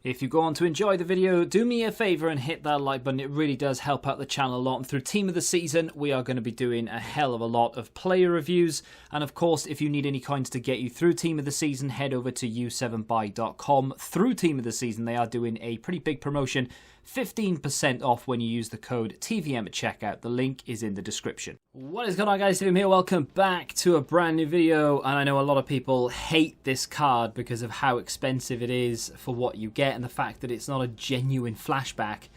If you go on to enjoy the video, do me a favour and hit that like button. It really does help out the channel a lot. And through Team of the Season, we are going to be doing a hell of a lot of player reviews. And of course, if you need any coins to get you through Team of the Season, head over to u7buy.com. Through Team of the Season, they are doing a pretty big promotion. 15% off when you use the code TVM at checkout. The link is in the description. What is going on, guys? TVM here. Welcome back to a brand new video. And I know a lot of people hate this card because of how expensive it is for what you get and the fact that it's not a genuine flashback.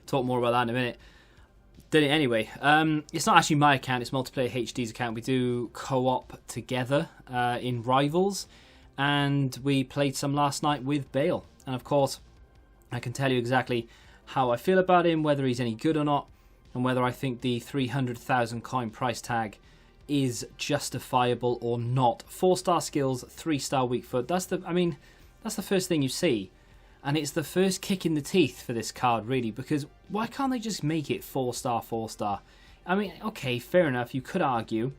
Talk more about that in a minute. Anyway, it's not actually my account. It's Multiplayer HD's account. We do co-op together in Rivals. And we played some last night with Bale. And of course, I can tell you exactly how I feel about him, whether he's any good or not, and whether I think the 300,000 coin price tag is justifiable or not. 4-star skills, 3-star weak foot. That's the first thing you see. And it's the first kick in the teeth for this card, really, because why can't they just make it 4-star, 4-star? I mean, okay, fair enough. You could argue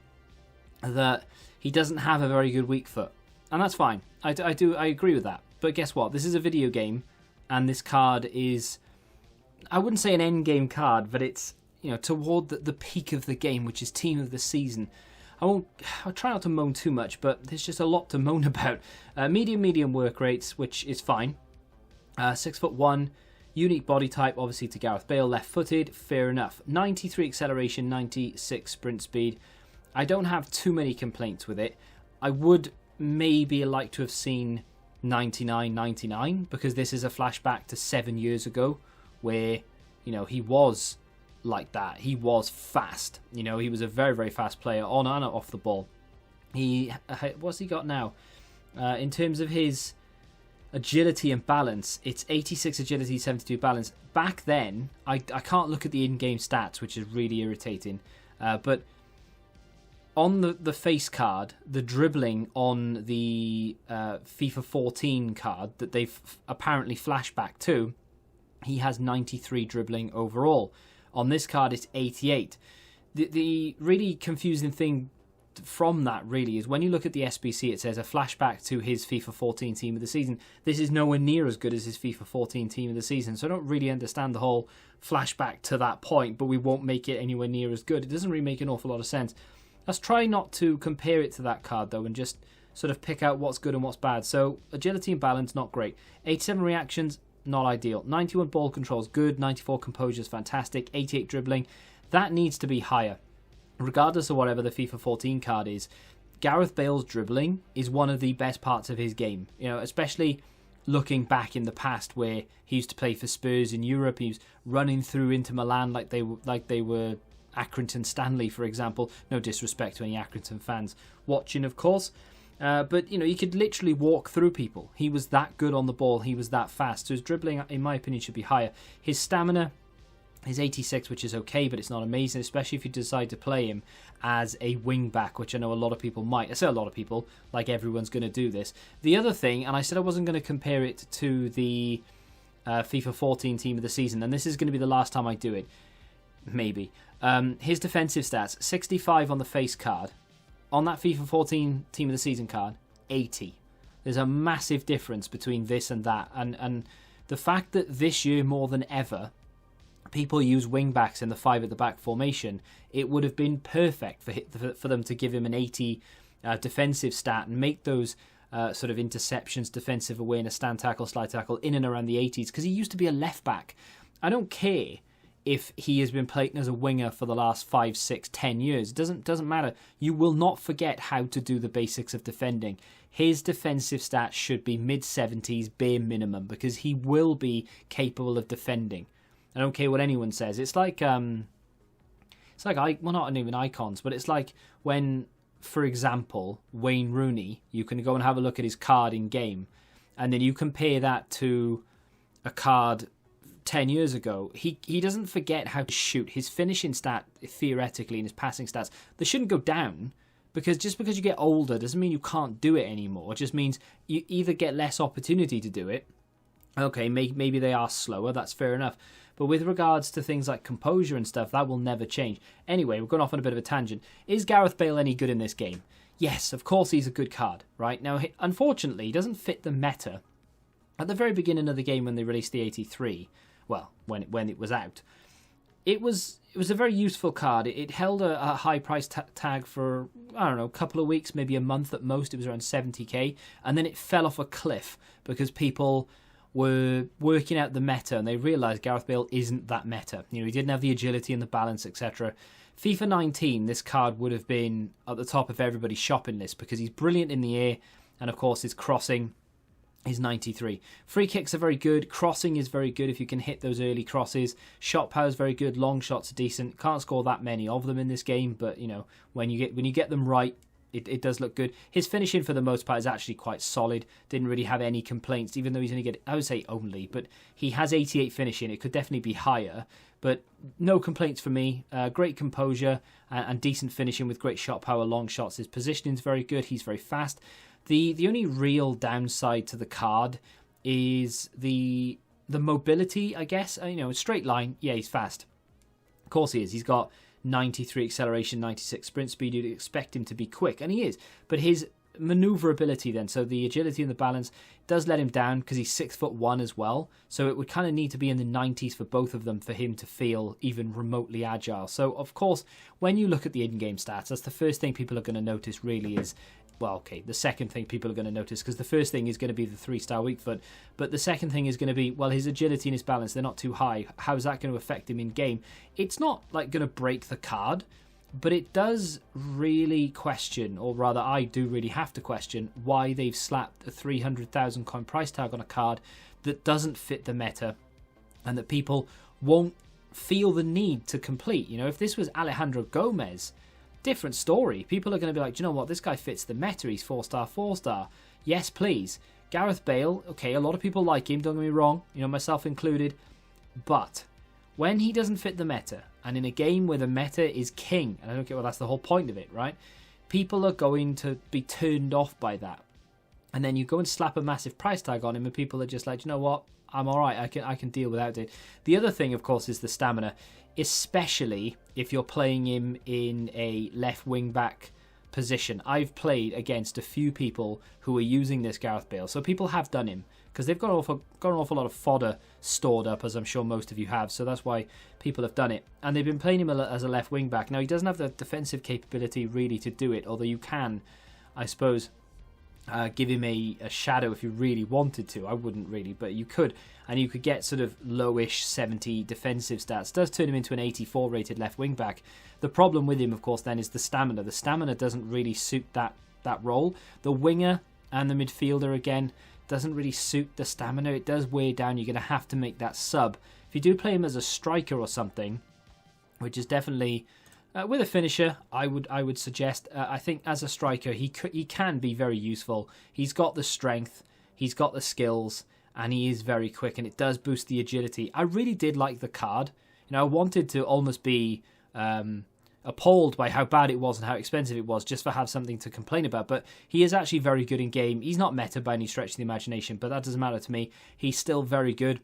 that he doesn't have a very good weak foot, and that's fine. I agree with that. But guess what? This is a video game, and this card is, I wouldn't say an end game card, but it's, you know, toward the peak of the game, which is Team of the Season. I'll try not to moan too much, but there's just a lot to moan about. Medium work rates, which is fine. 6'1", unique body type, obviously to Gareth Bale, left-footed, fair enough. 93 acceleration, 96 sprint speed. I don't have too many complaints with it. I would maybe like to have seen 99 because this is a flashback to 7 years ago where, you know, he was like that. He was fast. You know, he was a very, very fast player on and off the ball. What's he got now? In terms of his agility and balance, it's 86 agility, 72 balance. Back then, I can't look at the in-game stats, which is really irritating. But on the face card, the dribbling on the FIFA 14 card that they've apparently flashback to, he has 93 dribbling overall. On this card, it's 88. The really confusing thing from that, really, is when you look at the SBC, it says a flashback to his FIFA 14 Team of the Season. This is nowhere near as good as his FIFA 14 Team of the Season, so I don't really understand the whole flashback to that point, but we won't make it anywhere near as good. It doesn't really make an awful lot of sense. Let's try not to compare it to that card, though, and just sort of pick out what's good and what's bad. So, agility and balance, not great. 87 reactions, not ideal. 91 ball controls, good. 94 composure is fantastic. 88 dribbling, that needs to be higher. Regardless of whatever the FIFA 14 card is, Gareth Bale's dribbling is one of the best parts of his game. You know, especially looking back in the past where he used to play for Spurs in Europe. He was running through into Milan like they were Accrington Stanley, for example. No disrespect to any Accrington fans watching, of course. But, you know, he could literally walk through people. He was that good on the ball. He was that fast. So his dribbling, in my opinion, should be higher. His stamina is 86, which is okay, but it's not amazing, especially if you decide to play him as a wing-back, which I know a lot of people might. I say a lot of people, like everyone's going to do this. The other thing, and I said I wasn't going to compare it to the FIFA 14 Team of the Season, and this is going to be the last time I do it. Maybe. His defensive stats, 65 on the face card. On that FIFA 14 Team of the Season card, 80. There's a massive difference between this and that. And the fact that this year, more than ever, people use wing-backs in the 5-at-the-back formation, it would have been perfect for them to give him an 80 defensive stat and make those sort of interceptions, defensive awareness, stand tackle, slide tackle in and around the 80s, because he used to be a left-back. I don't care if he has been playing as a winger for the last 5, 6, 10 years. It doesn't matter. You will not forget how to do the basics of defending. His defensive stats should be mid-70s bare minimum, because he will be capable of defending. I don't care what anyone says. It's like well, not even icons, but it's like when, for example, Wayne Rooney, you can go and have a look at his card in game, and then you compare that to a card 10 years ago. He doesn't forget how to shoot. His finishing stat, theoretically, and his passing stats, they shouldn't go down, because just because you get older doesn't mean you can't do it anymore. It just means you either get less opportunity to do it. Okay, maybe they are slower, that's fair enough. But with regards to things like composure and stuff, that will never change. Anyway, we're going off on a bit of a tangent. Is Gareth Bale any good in this game? Yes, of course he's a good card, right? Now, unfortunately, he doesn't fit the meta At the very beginning of the game when they released the 83, well, when it was out, it was a very useful card. It held a high price tag for, I don't know, a couple of weeks, maybe a month at most. It was around 70k, and then it fell off a cliff because people were working out the meta and they realised Gareth Bale isn't that meta. You know, he didn't have the agility and the balance, etc. FIFA 19, this card would have been at the top of everybody's shopping list because he's brilliant in the air, and of course his crossing is 93. Free kicks are very good. Crossing is very good if you can hit those early crosses. Shot power is very good. Long shots are decent. Can't score that many of them in this game, but you know, when you get them right, it does look good. His finishing for the most part is actually quite solid. Didn't really have any complaints, even though he's only I would say only, but he has 88 finishing. It could definitely be higher, but no complaints for me. Great composure and decent finishing with great shot power, long shots. His positioning is very good. He's very fast. The only real downside to the card is the mobility, I guess. You know, a straight line, yeah, he's fast. Of course he is. He's got 93 acceleration, 96 sprint speed. You'd expect him to be quick, and he is. But his maneuverability then, so the agility and the balance, does let him down because he's 6'1" as well. So it would kind of need to be in the 90s for both of them for him to feel even remotely agile. So, of course, when you look at the in-game stats, that's the first thing people are going to notice really is, well, okay, the second thing people are going to notice, because the first thing is going to be the 3-star weak foot, but the second thing is going to be, well, his agility and his balance, they're not too high. How's that going to affect him in game? It's not like going to break the card, but it does really question, or rather I do really have to question, why they've slapped a 300,000 coin price tag on a card that doesn't fit the meta and that people won't feel the need to complete. You know, if this was Alejandro Gomez, different story. People are going to be like, do you know what, this guy fits the meta, he's 4-star, 4-star. Yes, please. Gareth Bale, okay, a lot of people like him, don't get me wrong, you know, myself included, but when he doesn't fit the meta, and in a game where the meta is king, and I don't get why that's the whole point of it, right? People are going to be turned off by that. And then you go and slap a massive price tag on him, and people are just like, you know what, I'm alright, I can deal without it. The other thing, of course, is the stamina, especially if you're playing him in a left wing back position. I've played against a few people who are using this Gareth Bale, so people have done him because they've got an awful lot of fodder stored up, as I'm sure most of you have, so that's why people have done it. And they've been playing him as a left wing back. Now, he doesn't have the defensive capability really to do it, although you can, I suppose, give him a shadow if you really wanted to. I wouldn't really, but you could, and you could get sort of lowish 70 defensive stats. It does turn him into an 84 rated left wing back. The problem with him, of course, then is the stamina. The stamina doesn't really suit that role. The winger and the midfielder, again, doesn't really suit the stamina. It does wear down. You're going to have to make that sub. If you do play him as a striker or something, which is definitely with a finisher, I would suggest. I think as a striker, he can be very useful. He's got the strength, he's got the skills, and he is very quick, and it does boost the agility. I really did like the card. You know, I wanted to almost be appalled by how bad it was and how expensive it was just for have something to complain about, but he is actually very good in game. He's not meta by any stretch of the imagination, but that doesn't matter to me. He's still very good.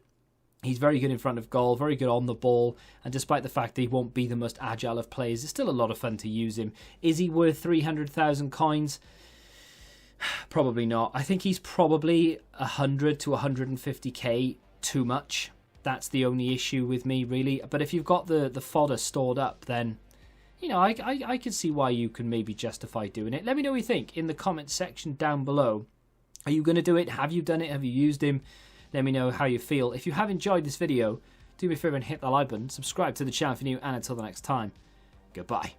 He's very good in front of goal, very good on the ball, and despite the fact that he won't be the most agile of players, it's still a lot of fun to use him. Is he worth 300,000 coins? Probably not. I think he's probably 100 to 150k too much. That's the only issue with me, really. But if you've got the fodder stored up, then, you know, I can see why you can maybe justify doing it. Let me know what you think in the comment section down below. Are you going to do it? Have you done it? Have you used him? Let me know how you feel. If you have enjoyed this video, do me a favour and hit the like button, subscribe to the channel if you're new, and until the next time, goodbye.